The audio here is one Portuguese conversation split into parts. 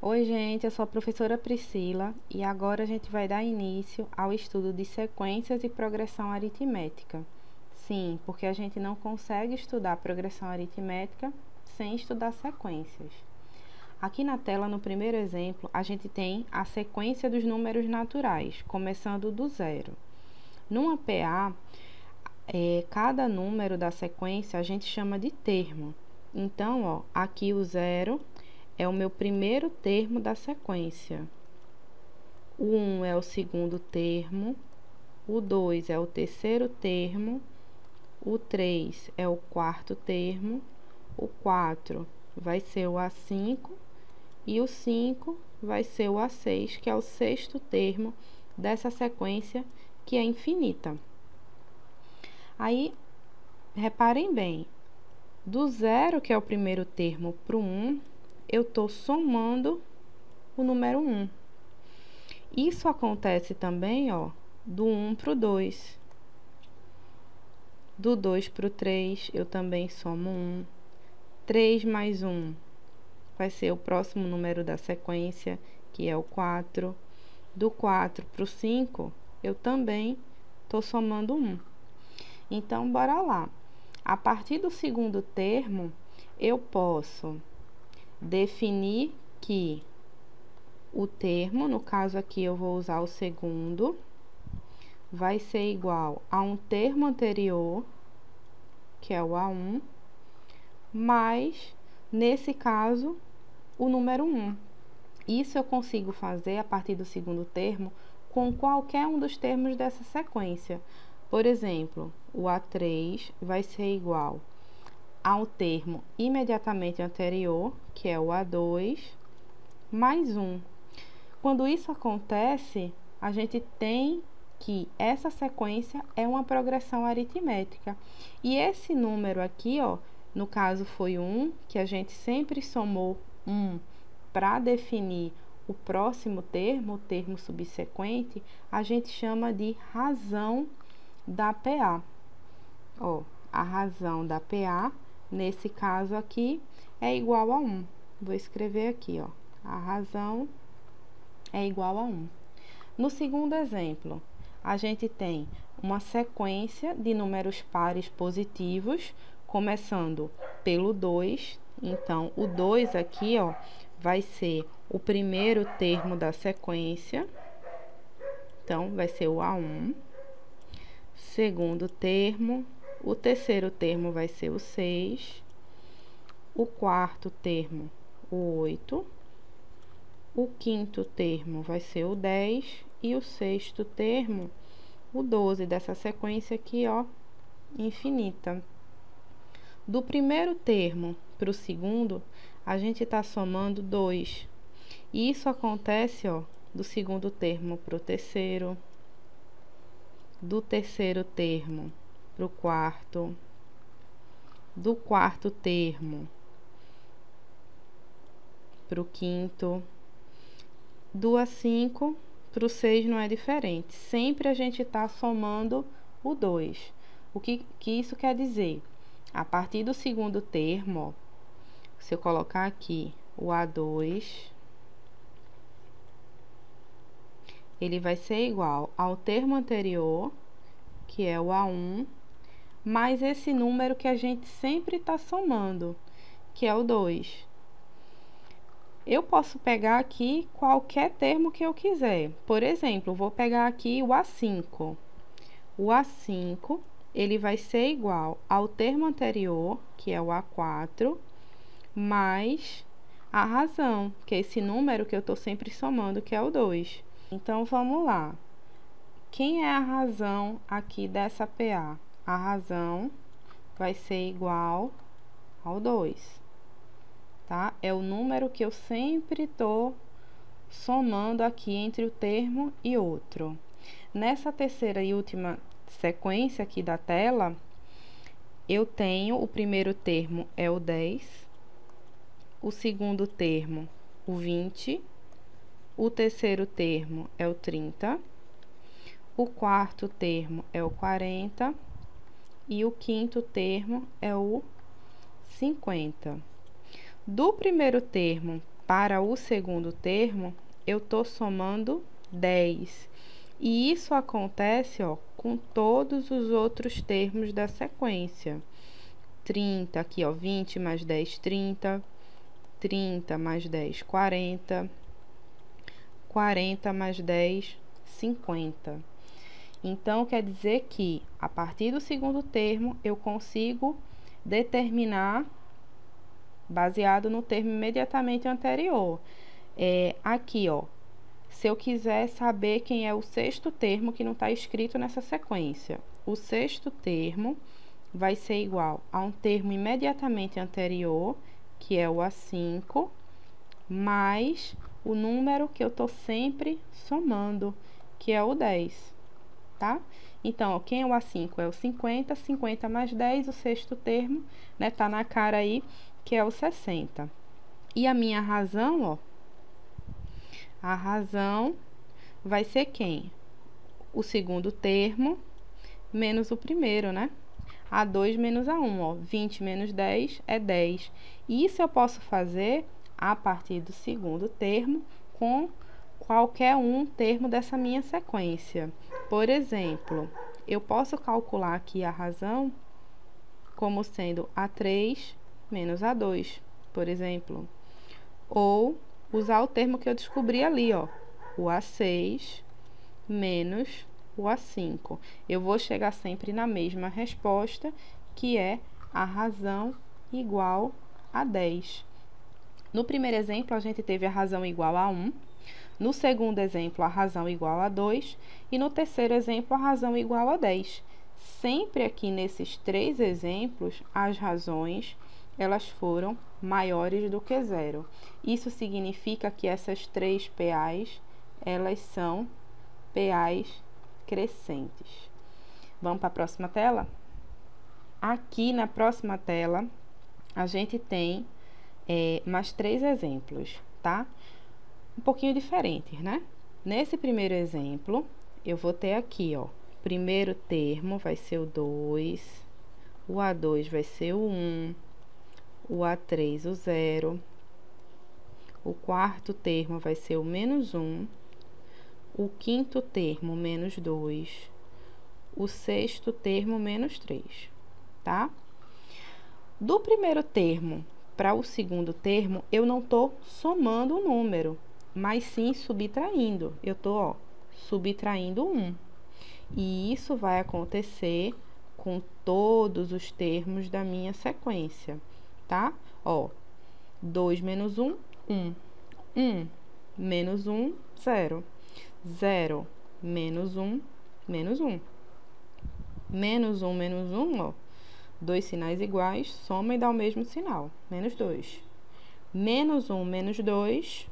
Oi, gente, eu sou a professora Priscila e agora a gente vai dar início ao estudo de sequências e progressão aritmética. Sim, porque a gente não consegue estudar progressão aritmética sem estudar sequências. Aqui na tela, no primeiro exemplo, a gente tem a sequência dos números naturais, começando do zero. Numa PA, cada número da sequência a gente chama de termo. Então, ó, aqui o zero é o meu primeiro termo da sequência. O 1 é o segundo termo, o 2 é o terceiro termo, o 3 é o quarto termo, o 4 vai ser o A5 e o 5 vai ser o A6, que é o sexto termo dessa sequência que é infinita. Aí, reparem bem, do zero, que é o primeiro termo, para o 1, eu estou somando o número 1. Isso acontece também, ó, do 1 para o 2. Do 2 para o 3, eu também somo 1. 3 mais 1 vai ser o próximo número da sequência, que é o 4. Do 4 para o 5, eu também estou somando 1. Então, bora lá. A partir do segundo termo, eu posso definir que o termo, no caso aqui eu vou usar o segundo, vai ser igual a um termo anterior, que é o A1, mais, nesse caso, o número 1. Isso eu consigo fazer a partir do segundo termo com qualquer um dos termos dessa sequência. Por exemplo, o A3 vai ser igual ao termo imediatamente anterior, que é o A2, mais 1. Quando isso acontece, a gente tem que essa sequência é uma progressão aritmética. E esse número aqui, ó, no caso foi 1, que a gente sempre somou 1 para definir o próximo termo, o termo subsequente, a gente chama de razão da PA. Ó, a razão da PA, nesse caso aqui, é igual a 1. Vou escrever aqui, ó, a razão é igual a 1. No segundo exemplo, a gente tem uma sequência de números pares positivos, começando pelo 2. Então, o 2 aqui, ó, vai ser o primeiro termo da sequência. Então, vai ser o A1. Segundo termo, o terceiro termo vai ser o 6. O quarto termo, o 8. O quinto termo vai ser o 10 e o sexto termo, o 12, dessa sequência aqui, ó, infinita. Do primeiro termo para o segundo, a gente está somando 2. E isso acontece, ó, do segundo termo para o terceiro, do terceiro termo para o quarto, do quarto termo para o quinto, do A5 para o 6 não é diferente. Sempre a gente está somando o 2. O que isso quer dizer? A partir do segundo termo, ó, se eu colocar aqui o A2, ele vai ser igual ao termo anterior, que é o A1, mais esse número que a gente sempre está somando, que é o 2. Eu posso pegar aqui qualquer termo que eu quiser. Por exemplo, vou pegar aqui o A5. O A5, ele vai ser igual ao termo anterior, que é o A4, mais a razão, que é esse número que eu estou sempre somando, que é o 2. Então, vamos lá. Quem é a razão aqui dessa PA? A razão vai ser igual ao 2. Tá? É o número que eu sempre estou somando aqui entre o termo e outro. Nessa terceira e última sequência aqui da tela, eu tenho o primeiro termo é o 10, o segundo termo o 20, o terceiro termo é o 30, o quarto termo é o 40 e o quinto termo é o 50. Do primeiro termo para o segundo termo, eu estou somando 10. E isso acontece, ó, com todos os outros termos da sequência. 30, aqui, ó, 20 mais 10, 30. 30 mais 10, 40. 40 mais 10, 50. Então, quer dizer que, a partir do segundo termo, eu consigo determinar, baseado no termo imediatamente anterior. Aqui, ó, se eu quiser saber quem é o sexto termo que não está escrito nessa sequência, o sexto termo vai ser igual a um termo imediatamente anterior, que é o A5, mais o número que eu estou sempre somando, que é o 10, tá? Então, ó, quem é o A5 é o 50, 50 mais 10, o sexto termo, né? Tá na cara aí, que é o 60. E a minha razão, ó, a razão vai ser quem? O segundo termo menos o primeiro, né? A2 menos A1, ó, 20 menos 10 é 10. Isso eu posso fazer a partir do segundo termo com qualquer um termo dessa minha sequência. Por exemplo, eu posso calcular aqui a razão como sendo A3 menos A2, por exemplo. Ou usar o termo que eu descobri ali, ó, o A6 menos o A5. Eu vou chegar sempre na mesma resposta, que é a razão igual a 10. No primeiro exemplo, a gente teve a razão igual a 1. No segundo exemplo, a razão igual a 2. E no terceiro exemplo, a razão igual a 10. Sempre aqui nesses três exemplos, as razões, elas foram maiores do que zero. Isso significa que essas três PAs, elas são PAs crescentes. Vamos para a próxima tela? Aqui na próxima tela, a gente tem mais três exemplos, tá? Um pouquinho diferentes, né? Nesse primeiro exemplo, eu vou ter aqui, ó, primeiro termo vai ser o 2, o A2 vai ser o 1, o A3 o 0, o quarto termo vai ser o menos 1, o quinto termo menos 2, o sexto termo menos 3, tá? Do primeiro termo para o segundo termo, eu não estou somando o número, mas sim subtraindo. Eu estou, ó, subtraindo 1. E isso vai acontecer com todos os termos da minha sequência, tá? Ó, 2 menos 1, 1. 1 menos 1, 0. 0 menos 1, menos 1. Menos 1, menos 1, ó. Dois sinais iguais, soma e dá o mesmo sinal, menos 2. Menos 1, menos 2,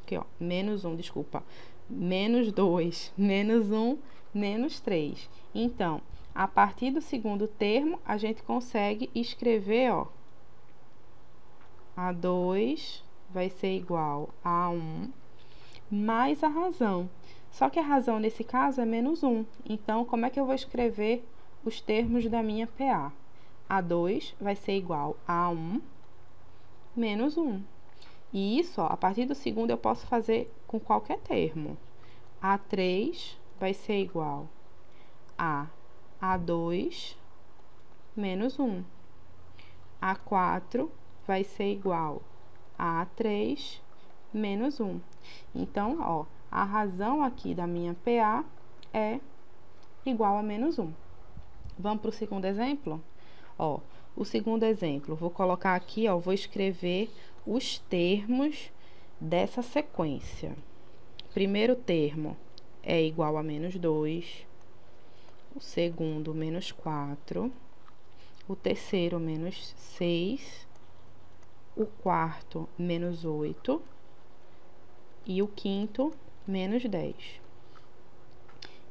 aqui, ó, menos 1, desculpa, menos 2, menos 1, menos 3. Então, a partir do segundo termo, a gente consegue escrever, ó, A2 vai ser igual a 1 mais a razão. Só que a razão, nesse caso, é menos 1. Então, como é que eu vou escrever os termos da minha PA? A2 vai ser igual a 1 menos 1. E isso, ó, a partir do segundo, eu posso fazer com qualquer termo. A3 vai ser igual a A2 menos 1. A4 vai ser igual a A3 menos 1. Então, ó, a razão aqui da minha PA é igual a menos 1. Vamos para o segundo exemplo? Ó, o segundo exemplo, vou colocar aqui, ó, vou escrever os termos dessa sequência. Primeiro termo é igual a menos 2, o segundo, menos 4, o terceiro, menos 6, o quarto, menos 8 e o quinto, menos 10.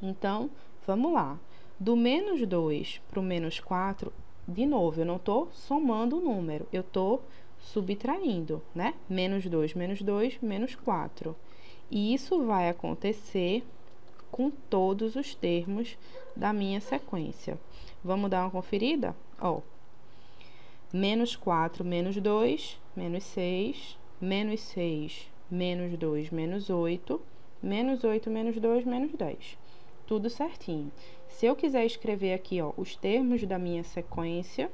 Então, vamos lá. Do menos 2 para o menos 4, de novo, eu não estou somando o número, eu estou subtraindo, né? Menos 2, menos 4. E isso vai acontecer com todos os termos da minha sequência. Vamos dar uma conferida? Ó, menos 4, menos 2, menos 6, menos 6, menos 2, menos 8, menos 8, menos 2, menos 10. Tudo certinho. Se eu quiser escrever aqui, ó, os termos da minha sequência,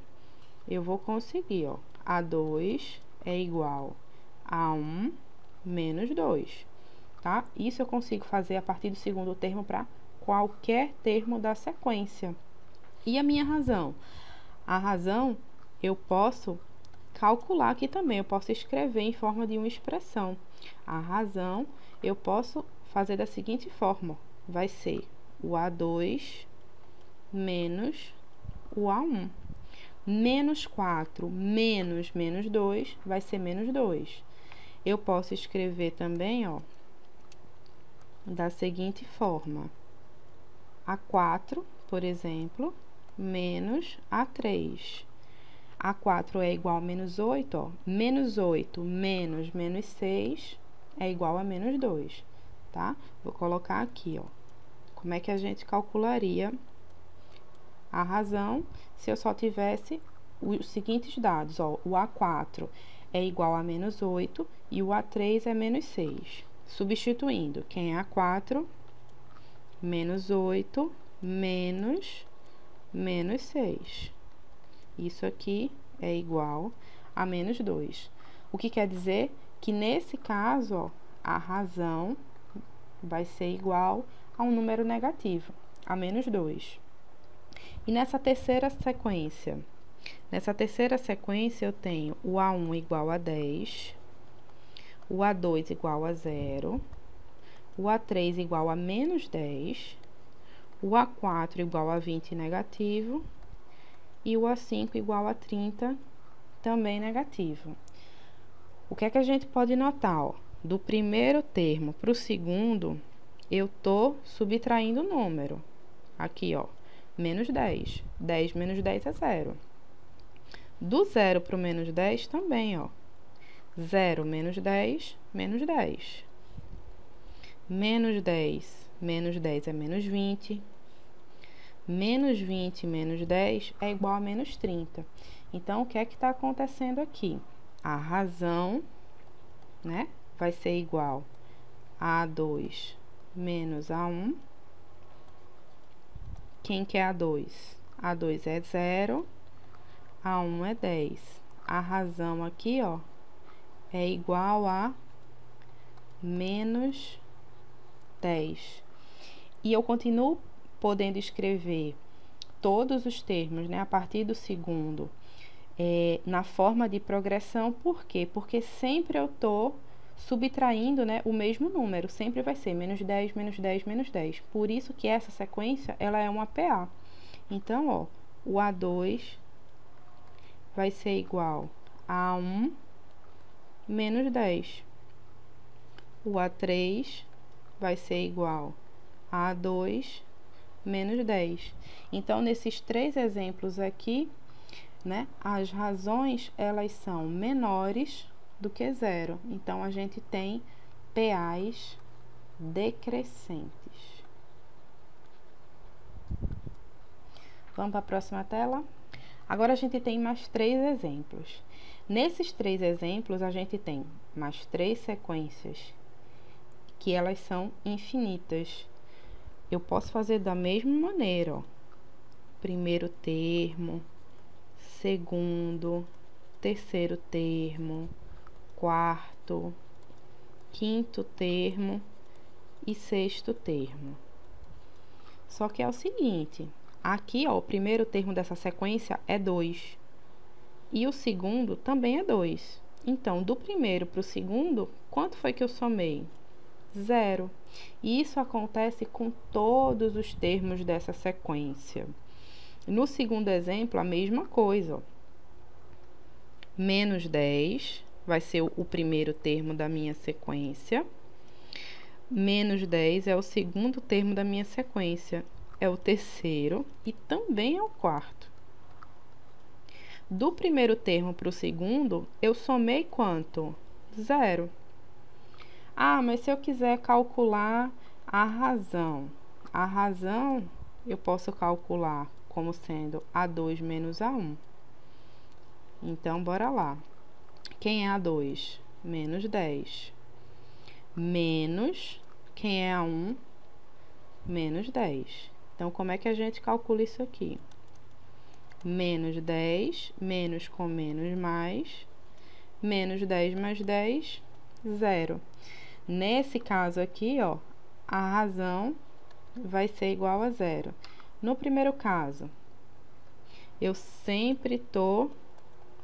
eu vou conseguir, ó. A2 é igual a 1 menos 2, tá? Isso eu consigo fazer a partir do segundo termo para qualquer termo da sequência. E a minha razão? A razão eu posso calcular aqui também, eu posso escrever em forma de uma expressão. A razão eu posso fazer da seguinte forma, vai ser o A2 menos o A1. Menos 4 menos menos 2 vai ser menos 2. Eu posso escrever também, ó, da seguinte forma. A4, por exemplo, menos A3. A4 é igual a menos 8, ó. Menos 8 menos menos 6 é igual a menos 2, tá? Vou colocar aqui, ó. Como é que a gente calcularia a razão se eu só tivesse os seguintes dados, ó. O A4 é igual a menos 8 e o A3 é menos 6. Substituindo, quem é A4? Menos 8 menos menos 6. Isso aqui é igual a menos 2. O que quer dizer que, nesse caso, ó, a razão vai ser igual a um número negativo, a menos 2. E nessa terceira sequência? Nessa terceira sequência, eu tenho o A1 igual a 10, o A2 igual a 0, o A3 igual a menos 10, o A4 igual a 20 negativo, e o A5 igual a 30, também negativo. O que é que a gente pode notar, ó? Do primeiro termo para o segundo, eu tô subtraindo o número. Aqui, ó, menos 10. 10 menos 10 é 0. Do 0 para o menos 10 também, ó. 0 menos 10, menos 10. Menos 10 é menos 20. Menos 20 menos 10 é igual a menos 30. Então, o que é que está acontecendo aqui? A razão, né, vai ser igual a A2 menos A1. Quem que é A2? A2 é 0, A1 é 10. A razão aqui, ó, é igual a menos 10. E eu continuo podendo escrever todos os termos, né, a partir do segundo, na forma de progressão. Por quê? Porque sempre eu estou subtraindo, né, o mesmo número. Sempre vai ser menos 10, menos 10, menos 10. Por isso que essa sequência, ela é uma PA. Então, ó, o A2 vai ser igual a 1 menos 10. O A3 vai ser igual a A2 menos 10. Então, nesses três exemplos aqui, né, as razões, elas são menores do que 0. Então, a gente tem PAs decrescentes. Vamos para a próxima tela? Agora, a gente tem mais 3 exemplos. Nesses 3 exemplos, a gente tem mais 3 sequências que elas são infinitas. Eu posso fazer da mesma maneira, ó. Primeiro termo, segundo, terceiro termo, quarto, quinto termo e sexto termo. Só que é o seguinte, aqui, ó, o primeiro termo dessa sequência é 2 e o segundo também é 2. Então, do primeiro para o segundo, quanto foi que eu somei? 0. E isso acontece com todos os termos dessa sequência. No segundo exemplo, a mesma coisa, ó. Menos 10 vai ser o primeiro termo da minha sequência. Menos 10 é o segundo termo da minha sequência. É o terceiro e também é o quarto. Do primeiro termo para o segundo, eu somei quanto? 0. Ah, mas se eu quiser calcular a razão eu posso calcular como sendo A2 menos A1. Então, bora lá. Quem é A2? menos 10. Menos, quem é a 1? Menos 10. Então, como é que a gente calcula isso aqui? Menos 10, menos com menos mais, menos 10 mais 10, 0. Nesse caso aqui, ó, a razão vai ser igual a 0. No primeiro caso, eu sempre tô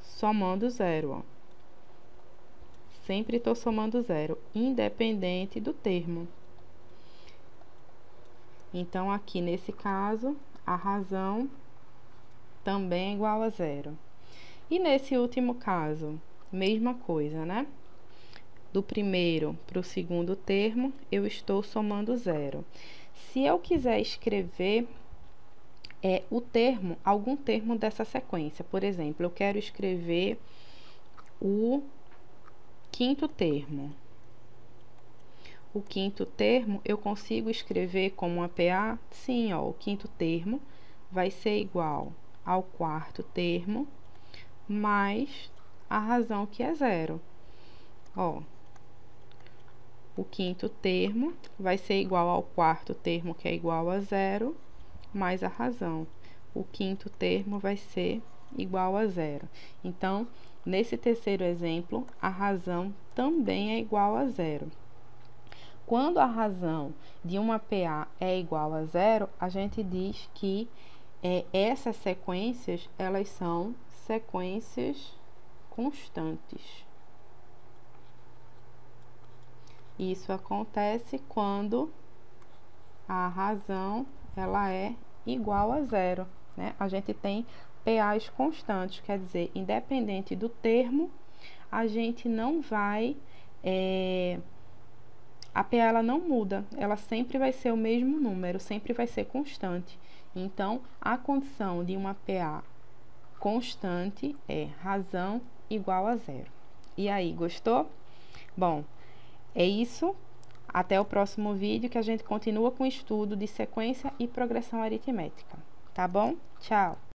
somando 0, ó. Sempre estou somando 0, independente do termo. Então, aqui nesse caso, a razão também é igual a 0. E nesse último caso, mesma coisa, né? Do primeiro para o segundo termo, eu estou somando 0. Se eu quiser escrever o termo, algum termo dessa sequência, por exemplo, eu quero escrever o quinto termo. O quinto termo eu consigo escrever como uma PA? Sim, ó, o quinto termo vai ser igual ao quarto termo mais a razão, que é 0. Ó, o quinto termo vai ser igual ao quarto termo, que é igual a 0, mais a razão. O quinto termo vai ser igual a 0. Então, nesse terceiro exemplo, a razão também é igual a 0. Quando a razão de uma PA é igual a 0, a gente diz que essas sequências, elas são sequências constantes. Isso acontece quando a razão ela é igual a 0, né? A gente tem PAs constantes, quer dizer, independente do termo, a gente não vai... a PA ela não muda, ela sempre vai ser o mesmo número, sempre vai ser constante. Então, a condição de uma PA constante é razão igual a 0. E aí, gostou? Bom, é isso. Até o próximo vídeo, que a gente continua com o estudo de sequência e progressão aritmética. Tá bom? Tchau!